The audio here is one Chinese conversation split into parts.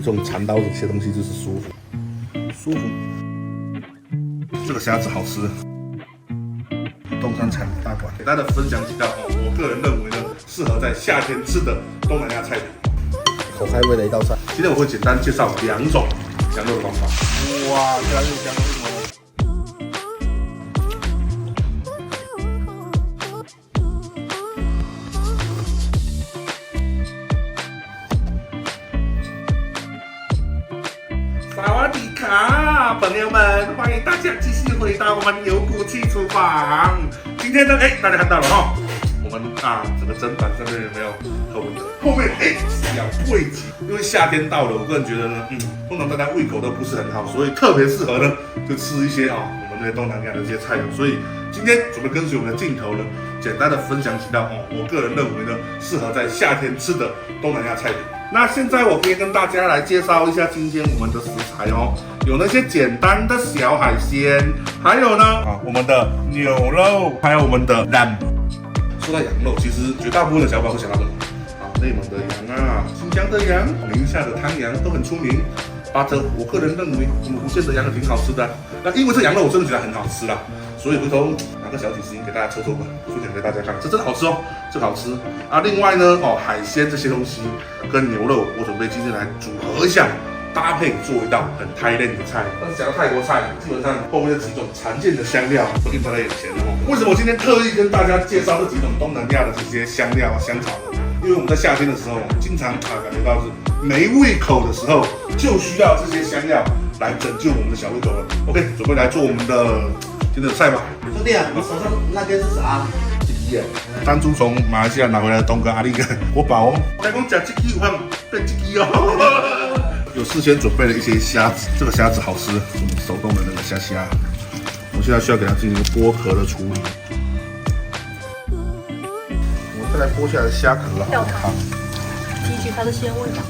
这种缠刀子切东西就是舒服，舒服。这个虾子好吃，东山产大馆给大家分享几道我个人认为呢适合在夏天吃的东南亚菜品，口开胃的一道菜。今天我会简单介绍2种羊肉的方法。哇，加入香肉吗？萨瓦迪卡，朋友们，欢迎大家继续回到我们有骨气厨房。今天呢，大家看到了哈，我们整个砧板上面有没有和我们的后面小贵鸡？因为夏天到了，我个人觉得呢，通常大家胃口都不是很好，所以特别适合呢，就吃一些我们那些东南亚的一些菜肴。所以今天准备跟随我们的镜头呢，简单的分享几道我个人认为呢，适合在夏天吃的东南亚菜品。那现在我可以跟大家来介绍一下今天我们的食材哦，有那些简单的小海鲜，还有呢我们的牛肉，还有我们的蛋。说到羊肉，其实绝大部分的小伙伴会想到什么？内蒙的羊新疆的羊，宁夏的汤羊都很出名。but 我个人认为我们福建的羊挺好吃的。那因为这羊肉我真的觉得很好吃啦，所以回头拿个小几十斤给大家抽吧，分享给大家看，这真的好吃哦，这个好吃另外呢海鲜这些东西跟牛肉，我准备今天来组合一下，搭配做一道很泰式的菜。但是讲到泰国菜，基本上后面这几种常见的香料都印在眼前了为什么我今天特意跟大家介绍这几种东南亚的这些香料香草呢？因为我们在夏天的时候，经常感觉到是没胃口的时候，就需要这些香料来拯救我们的小胃口了。OK， 准备来做我们的今天的菜吧。兄弟你手上那边是啥？鸡鸡当初从马来西亚拿回来的东哥阿力哥，我宝哦，我讲鸡鸡有换变鸡鸡哦。有事先准备了一些虾子，这个虾子好吃，我们手动的那个虾。我现在需要给它进行剥壳的处理。我再来剥下来的虾壳掉汤，提取它的鲜味吧。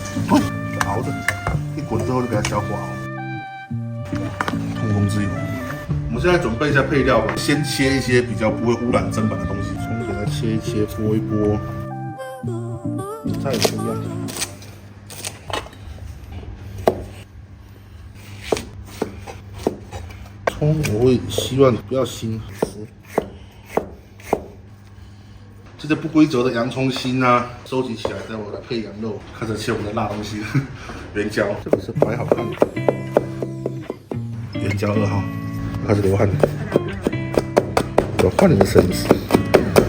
熬着，一滚之后就给它消化痛风之友。我们现在准备一下配料吧，先切一些比较不会污染砧板的东西，葱给它切一切，剥一剥，再也不一样。葱我会希望不要腥，这些不规则的洋葱心收集起来，待会来配羊肉，开始切我们的辣东西。元椒，这个是摆好看的，元椒2号，开始流汗了。我换一个摄影师，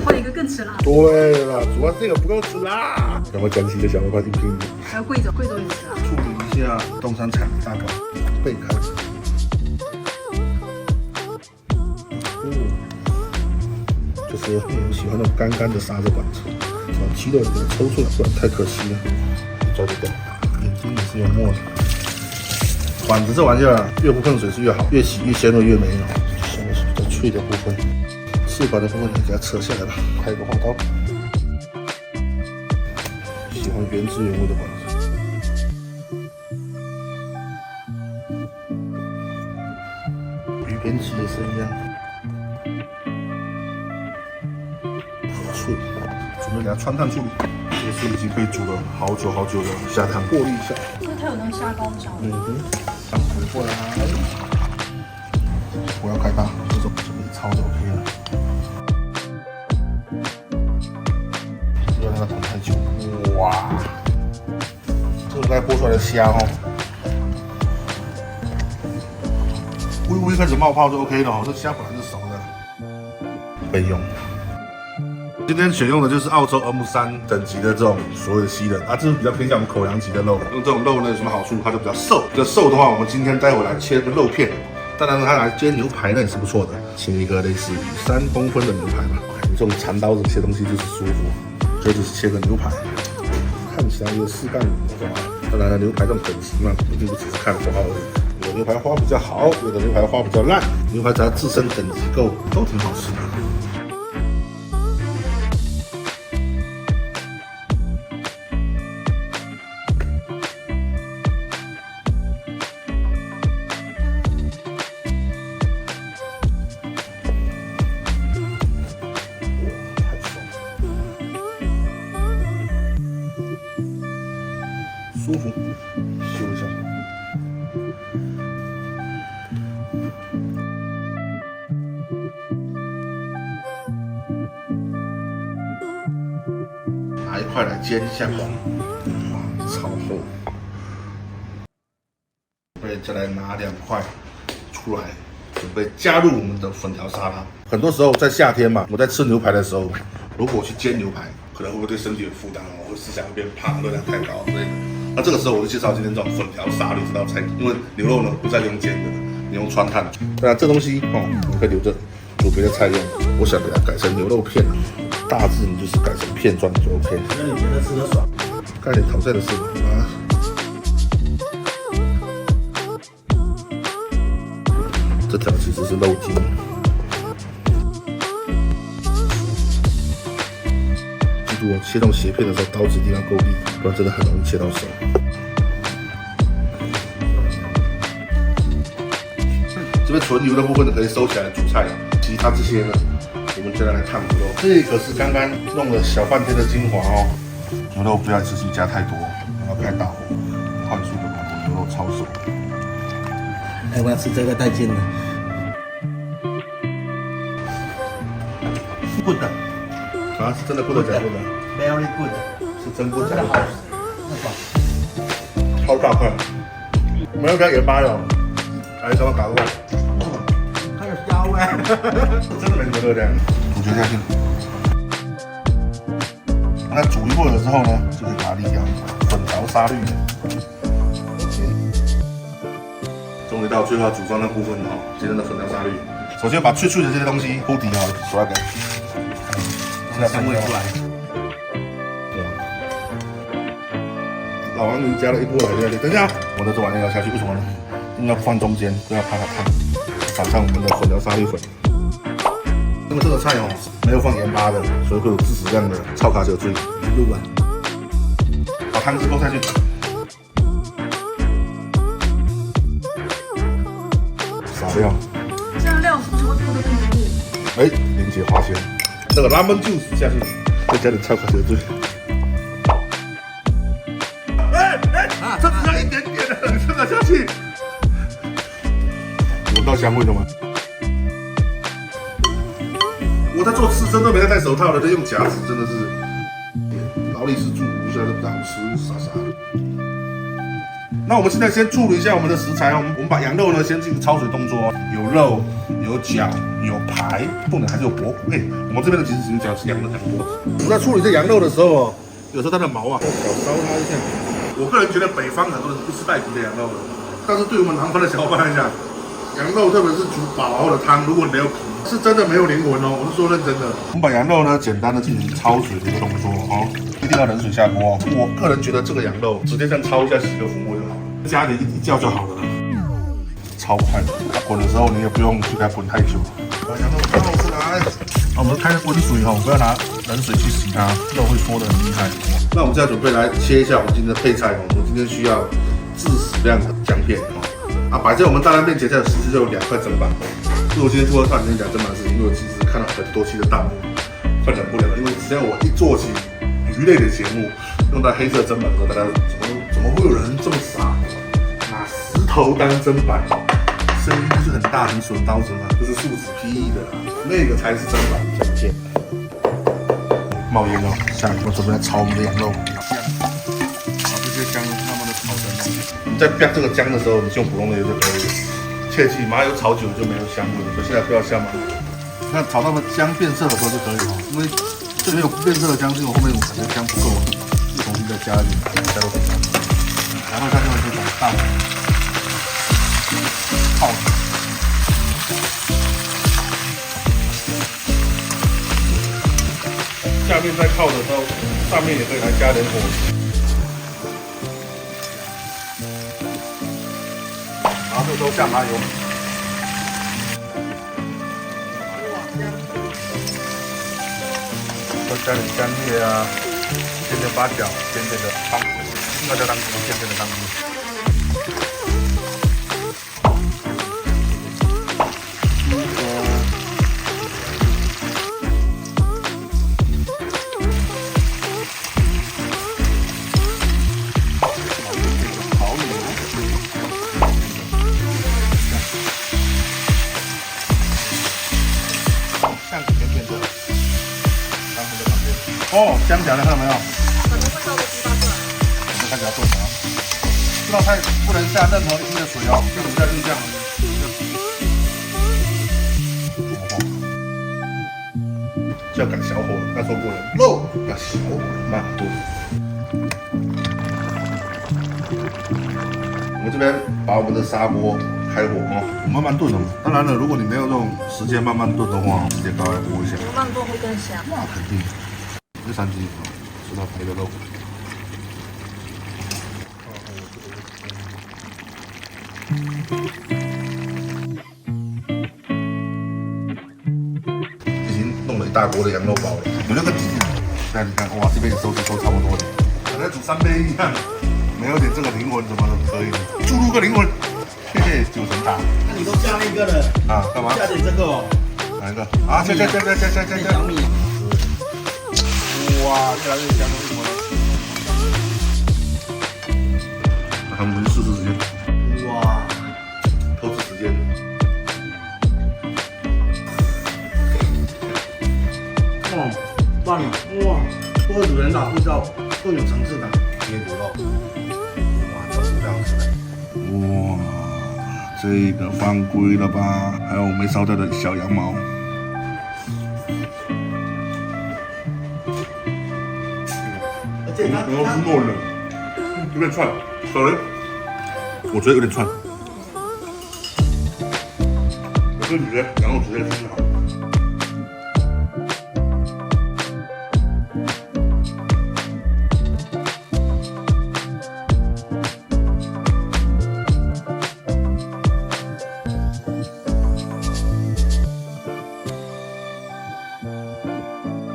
换一个更吃辣。对了，主要这个不够吃辣。赶快江西的小伙伴听听。还有贵州也吃辣。处理一下东山产大馆贝壳。就是我们喜欢那种干干的沙子管子，鸡肉给它抽出来，不然太可惜了。抓不掉，眼睛也是用墨的。管子这玩意儿越不碰水是越好，越洗越鲜味越美哦。现在是比较脆的部分，刺管的部分给它扯下来吧，开一个花刀。喜欢原汁原味的管子。鱼边鳍也是一样。准备给它汆烫处理，这个是已经可以煮了好久的虾汤，过滤一下。因为它有那个虾膏的香味。放水过来，不要开大，这种准备焯就 OK 了。不要让它煮太久。哇，这个刚才剥出来的虾微微开始冒泡就 OK 了这虾本来是熟的，备用。今天选用的就是澳洲 M3等级的这种所谓的西人这是比较偏向我们口粮级的肉。用这种肉呢有什么好处？它就比较瘦。比较瘦的话，我们今天待会来切个肉片。当然呢，它来煎牛排那也是不错的，切一个类似于3公分的牛排嘛。这种缠刀子切东西就是舒服，这就是切个牛排，看起来有4杠5花。当然了，牛排这种等级嘛，并不只是看花而已。有的牛排花比较好，有的牛排花比较烂，牛排只要自身等级够，都挺好吃的。舒服，修一下。块来煎一下哇，超厚。再来拿2块出来，准备加入我们的粉条沙拉。很多时候在夏天嘛，我在吃牛排的时候，如果我去煎牛排，可能会不会对身体有负担哦？我会思想会变胖，热量太高之类的。那这个时候我就介绍今天这种粉条沙律这道菜，因为牛肉呢不再用煎的，你用穿烫。当然这东西哦，你可以留着煮别的菜用。我想给它改成牛肉片，大致你就是改成片状就 OK。那你觉得吃得爽？干点讨债的事啊。这条其实是肉筋。记住哦，切这种斜片的时候，刀子一定要够力，不然真的很容易切到手。这边纯油的部分呢，可以收起来煮菜，其他这些呢，我们就来烫牛肉。这个是刚刚弄了小半天的精华哦。牛肉不要自己加太多，然后开大火，快速的把牛肉焯熟。哎，我要吃这个带劲的。good 啊，是真的 good 假 good？ Very good， 是真 good 假真的 good？ 好，超大块，没有加盐巴哟，还有什么搞过？还有香味，真的没什么热量。煮全下去，那煮一会儿之后呢，就可以把它沥掉。粉条沙律。终于到最后要组装的部分了，今天的粉条沙律。首先把脆脆的这些东西铺底好，刷干。香味出来。对啊。老王你加了一锅来料，等一下，我的这玩意要下去，为什么呢？因为要放中间，不要怕它烫。撒上我们的粉条沙律粉。因为这个菜哦没有放盐巴的，所以会有致死量的超卡酒醉。入啊！把汤汁勾下去。撒料。这样料什么都不能入。哎，连接花鲜。这个 lemon juice 下去，再加点超卡酒醉。这只要一点点的，这个下去，闻到香味了吗？我在做刺身都没在戴手套的，在用夹子，真的是劳力士助舞，现在都不太好吃，傻傻的。那我们现在先处理一下我们的食材哦，我们把羊肉呢先进行焯水动作，有肉、有脚、有排，重点还是有脖骨。我们这边的其实只是讲是羊的羊脖子。我们在处理这羊肉的时候哦，有时候它的毛啊，小烧它一下。我个人觉得北方很多人不吃带皮的羊肉的，但是对我们南方的小伙伴来讲，羊肉特别是煮饱后的汤，如果没有皮，是真的没有灵魂哦。我是说认真的。我们把羊肉呢简单的进行焯水的一个动作哦，一定要冷水下锅哦。我个人觉得这个羊肉直接这样焯一下，洗个浮沫就好了，加点一叫就好了啦。超快的，它滚的时候你也不用去给它滚太久。把羊肉放出来，我们开温水哦，不要拿冷水去洗它，肉会搓得很厉害。那我们现在准备来切一下我们今天的配菜哦。我们今天需要致死量的姜片哦。摆在我们大家面前，现在其实就有2块砧板。所以我今天突然跟你讲砧板的事情，因为我其实看到很多期的弹幕，快忍不了了。因为只要我一做起鱼类的节目，用到黑色砧板的时候，大家怎么会有人这么傻，拿石头当砧板？声音不是很大很损刀子吗？这是树脂 PE 的啦，那个才是砧板姜片。冒烟哦，下一步准备来炒我们的羊肉。把这些姜慢慢的炒成。你在煸这个姜的时候，你用普通的油就可以了。切记，麻油炒久就没有香味了，所以现在不要下麻油。那炒到了姜变色的时候就可以了，因为这里有变色的姜，是因为后面我感觉姜不够，就重新再加一点，加入姜。然后下面就把大火泡。下面在靠的时候，上面也可以来加点火。然后这时候下麻油，再加点香叶啊，一点点八角，一点点的当归，应该叫当归，一点点的当归。哦，香起来了，看到没有？要炖啊。这道菜不能下任何一滴的水哦，这样下就这样。就要改小火，他说过了，肉要小火慢炖。我们这边把我们的砂锅开火哦，慢慢炖哦。当然了，如果你没有这种时间慢慢炖的话，直接高来锅一下。慢炖会更香。那肯定。这3斤吃到肥的肉。已经弄了一大锅的羊肉包了，有那个底。现在你看，哇，这边也收差不多了，好像煮3杯一样。没有点这个灵魂怎么可以呢？注入个灵魂，嘿嘿，9成大。那你都加那个了啊？干嘛？加点这个哦。哪一个？啊，加！小米。哇，越来越香了，为什么？我们去试试时间。哇，偷吃时间。哇，棒了！哇，多主人的味道更有层次感，椰骨肉。哇，这是这样子的。哇，这个犯规了吧？还有没烧掉的小羊毛。而且它糯了，有点串，sorry，我觉得有点串。我是觉得羊肉直接吃好。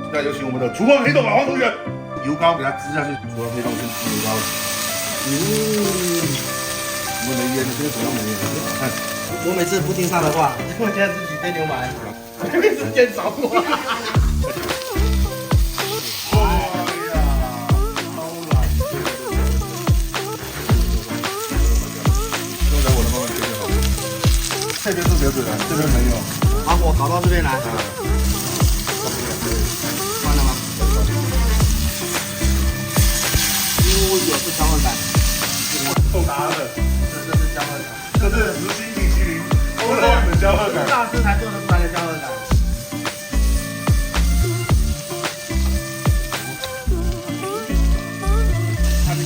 现在有请我们的厨房黑豆马黄同学，油膏给它支下去，厨房黑豆先支油膏。我们没腌的，这个主要没腌。看，我每次不听他的话，我现在自己煎牛排，没时间找我。哎呀，超软。刚才我的慢慢切就好了。这边是流水的，这边没有。把火烤到这边来。关了吗？有是小混蛋。够大的，这是小混蛋。这是实心米其林欧莱雅的焦褐感。大师才做得出来的焦褐感。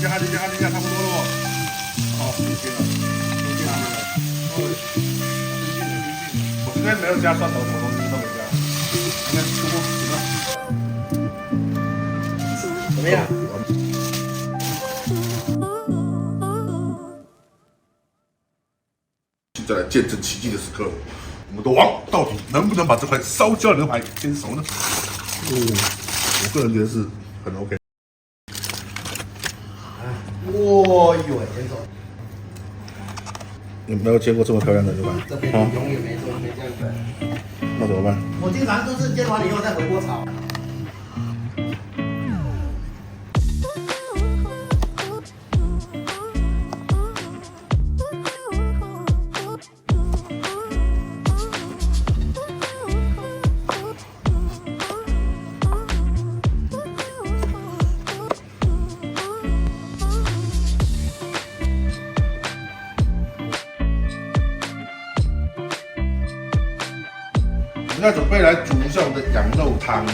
按一下，差不多了。好，平均了。我今天没有加蒜头，什么东西都没加。应该出锅行了。怎么样？现在来见证奇迹的时刻，我们的王到底能不能把这块烧焦的牛排煎熟呢？我个人觉得是很 OK。哇哟，煎熟！有没有煎过这么漂亮的牛排？这辈子永远没做没这样子。那怎么办？我经常都是煎完以后再回锅炒。应该准备来煮一下我们的羊肉汤了。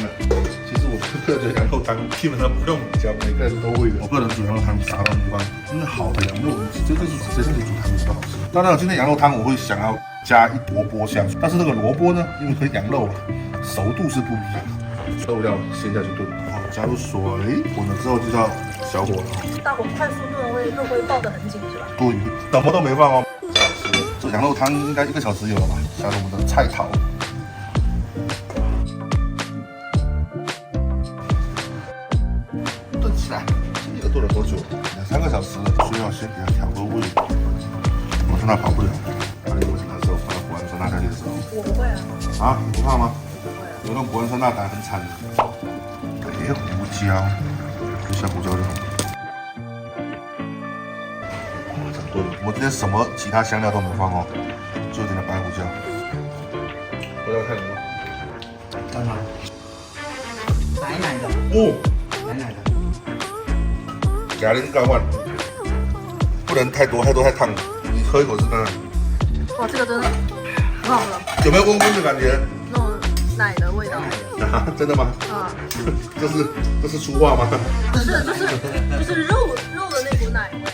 其实我个人觉得羊肉汤基本上不用讲，每个人都会的。我个人煮羊肉汤啥都地方，真的好的羊肉，真的是煮汤比较好吃。当然，今天羊肉汤我会想要加一坨萝卜下去，但是那个萝卜呢，因为和羊肉熟度是不一样的，豆料先下去炖，加入水，滚了之后就要小火了。大火快速炖会肉会爆得很紧是吧？对，什么都没放哦。这羊肉汤应该1个小时有了吧？加入我们的菜桃。炖起来，这个炖了多久？2、3个小时了，所以要先给它调个味。我说那跑不了，那你为什么时候把谷氨酸钠下去的时候？我不会啊。啊，你不怕吗？不会啊。有那种谷氨酸钠胆很惨的。别胡椒，就下胡椒就好。哇，这炖，我今天什么其他香料都没放哦，就一点的白胡椒。味道太浓了。干嘛？奶奶的，哦，奶奶的。咖喱高碗，不能太多，太多太烫。你喝一口试看看，哇，这个真的很好喝，有没有温温的感觉？那种奶的味道。啊，真的吗？啊，这是粗话吗？不是，就是肉的那股奶味。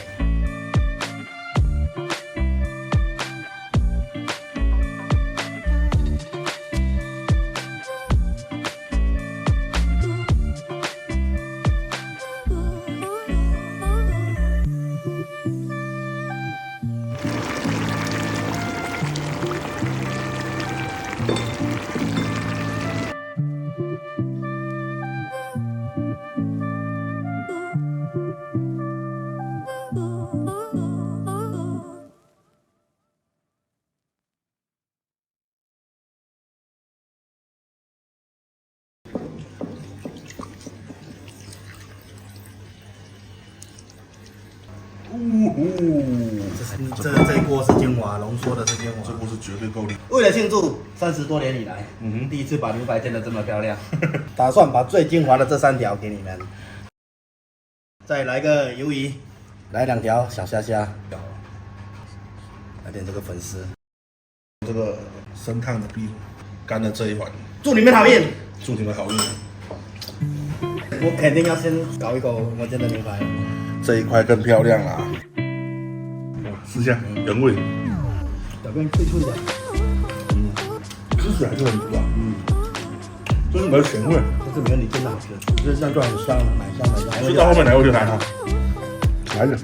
这一锅是精华，浓缩的是精华。这锅是绝对够力。为了庆祝30多年以来，第一次把牛排煎得这么漂亮，嗯打算把最精华的这3条给你们，再来个鱿鱼，来2条小虾虾，来点这个粉丝。这个生烫的壁虎，干的这一碗，祝你们好运！祝你们好运。我肯定要先搞一口我煎的牛排。这一块更漂亮啦！试一下原味，表面脆脆的，吃起来就很足啊。这是没有咸味，但是没有你煎的好吃，这样就很香了，奶香奶香。吃到后面奶味就来了，来着。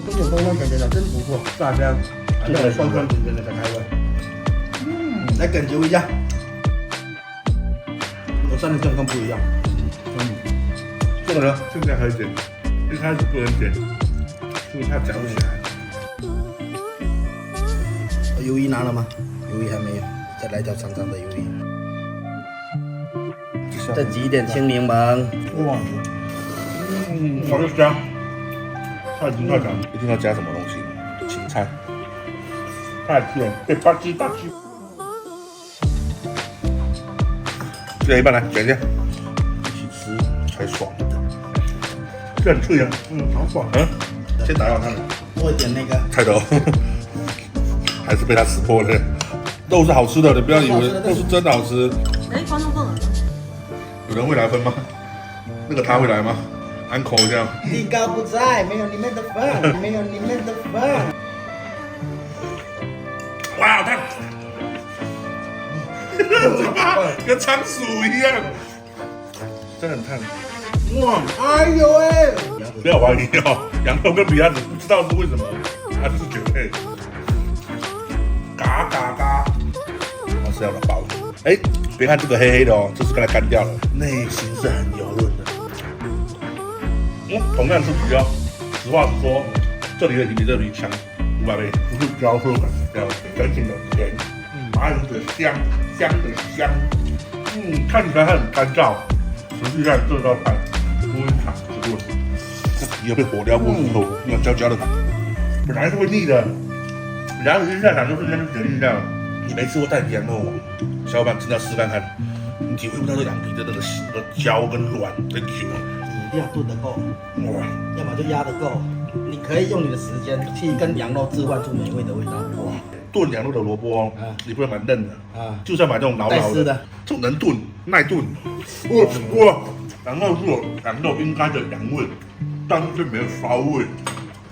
这种酸酸甜甜的真不错，大家这个酸酸甜甜的才开胃。来哽揪一下，我蘸的酱更不一样。这个呢，现在可以剪，一开始不能剪，因为它夹不起来。鱿鱼拿了吗？鱿鱼还没有，再来条长长的鱿鱼。再挤一点青柠檬。哇，好香，太香太香！一定要加什么东西？芹菜，太甜，对，吧唧吧唧。这一半来卷一下，一起吃才爽。这很脆啊，好爽。先打扰他们。多一点那个菜头，还是被他识破了。肉是好吃的，你不要以为肉是真的好吃。哎，观众分了。有人会来分吗？那个他会来吗？安口这样。地高不在，没有你们的份，没有你们的份。哇，好烫！跟仓鼠一样，真的很烫。哇，哎呦喂！不要怀疑哦，羊肉跟皮鸭子不知道是为什么，它就是绝配。嘎嘎嘎，我是要的包子。哎，别看这个黑黑的哦，这是给它干掉了，内心是很油润的。同样是皮哦，实话实说，这里的皮比这里强500倍，不是焦厚感，叫干净的甜，麻油的香，香的香。看起来它很干燥，实际上这道菜温场之论，这皮要被火燎过之后，那焦焦的感，本来是会腻的，然后现在想就是那个力量，你没吃过带皮羊肉，小伙伴真的要试看看，你体会不到这羊皮的那个焦跟软跟久。一定要炖得够，哇，要么就压得够。你可以用你的时间去跟羊肉置换出美味的味道。哇，炖羊肉的萝卜哦，你不能买嫩的啊，就算买这种老老的，这种能炖耐炖。哇，然后是有羊肉应该的羊味，但是没有骚味，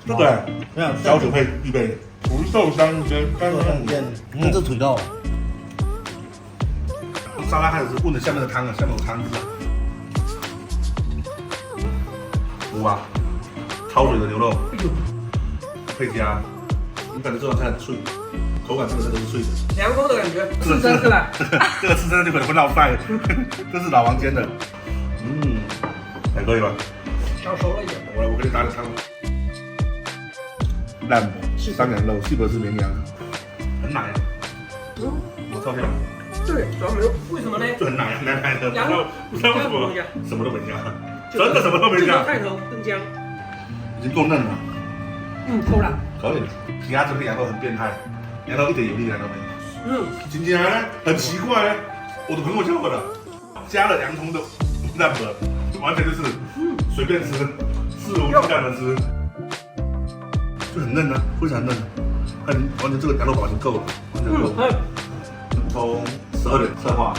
对不对？没有小酒配必备，福寿山鲜，这是腿肉。沙拉开始是问的下面的汤啊，下面有汤汁啊。哇，焯水的牛肉，配加，你感觉这道菜很脆，口感真的都是脆的。凉风的感觉，刺身是吧？这个刺身就可能会闹菜，这是老王煎的，还可以吧？烧熟了一点。我给你打点汤。烂的山羊肉，是不是绵羊？很奶啊。我照片。对，主要没有，为什么呢？就很奶的，羊肉不知道为什么，什么都没加，真的什么都没加。菜头跟姜，已经够嫩了。够了。可以。皮鸭这边羊肉很变态，羊肉一点有力量都没有。今天呢，很奇怪呢，我的朋友教我的，加了洋葱的蛋白，完全就是随便吃，肆无忌惮的吃，就很嫩啊，非常嫩。看，完全这个羊肉堡已经够了，完全够了。从12点策划，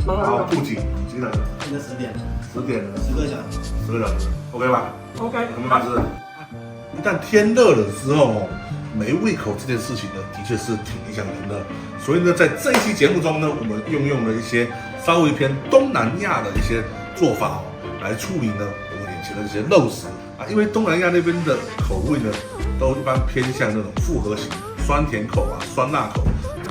然后布景几点？现在10点了10点了，10个小时。 10个小时 ，OK 吧 OK，很没法吃。一旦天热了之后哦，没胃口这件事情呢，的确是挺影响人的。所以呢，在这一期节目中呢，我们运用了一些稍微偏东南亚的一些做法哦，来处理呢我们眼前的这些肉食啊。因为东南亚那边的口味呢，都一般偏向那种复合型，酸甜口啊，酸辣口。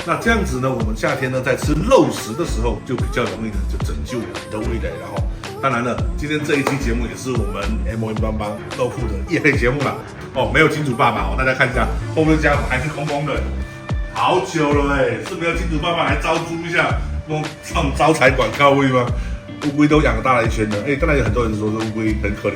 那这样子呢，我们夏天呢在吃肉食的时候，就比较容易呢就拯救你的味蕾了哈。当然了，今天这一期节目也是我们 M&M 帮帮肉铺的业配节目啦。哦，没有金主爸爸哦，大家看一下后面的家伙还是空空的，好久了哎，是没有金主爸爸来招租一下，用上招财广告位吗？乌龟都养大了一圈了，当然有很多人说这乌龟很可怜，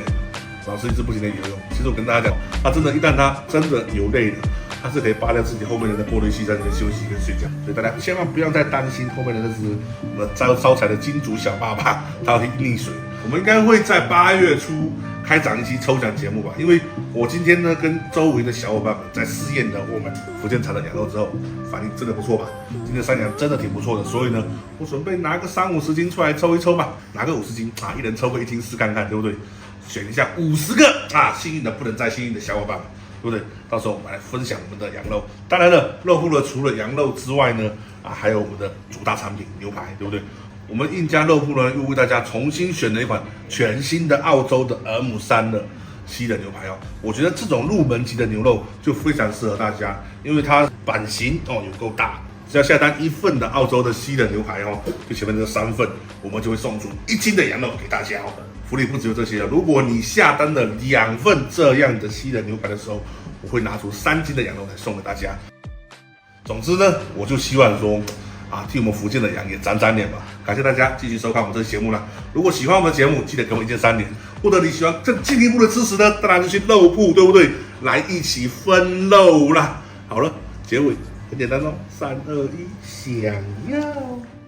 老是一直不停的游泳。其实我跟大家讲，它真的，一旦它真的游累了，它是可以扒掉自己后面的那过滤器，在那边休息跟睡觉。所以大家千万不要再担心后面的那只我们招财的金主小爸爸它会溺水。我们应该会在8月初开展一期抽奖节目吧，因为我今天呢跟周围的小伙伴们在试验了我们福建产的羊肉之后，反应真的不错吧？今天山羊真的挺不错的，所以呢，我准备拿个30-50斤出来抽一抽吧，拿个50斤啊，一人抽个1斤试看看，对不对？选一下50个啊，幸运的不能再幸运的小伙伴们，对不对？到时候我们来分享我们的羊肉。当然了，肉铺呢除了羊肉之外呢，还有我们的主打产品牛排，对不对？我们印家肉铺呢又为大家重新选了一款全新的澳洲的M3的西冷牛排哦。我觉得这种入门级的牛肉就非常适合大家，因为它版型哦有够大。只要下单1份的澳洲的西冷牛排哦，就前面这3份，我们就会送出1斤的羊肉给大家哦。福利不只有这些了，如果你下单了2份这样的西冷牛排的时候，我会拿出3斤的羊肉来送给大家。总之呢，我就希望说替我们福建的羊也长长脸吧。感谢大家继续收看我们这个节目啦。如果喜欢我们的节目，记得给我们1键3连，或者你喜欢更进一步的支持呢，当然就去肉铺，对不对？来一起分肉啦。好了，结尾很简单哦，3、2、1，想要。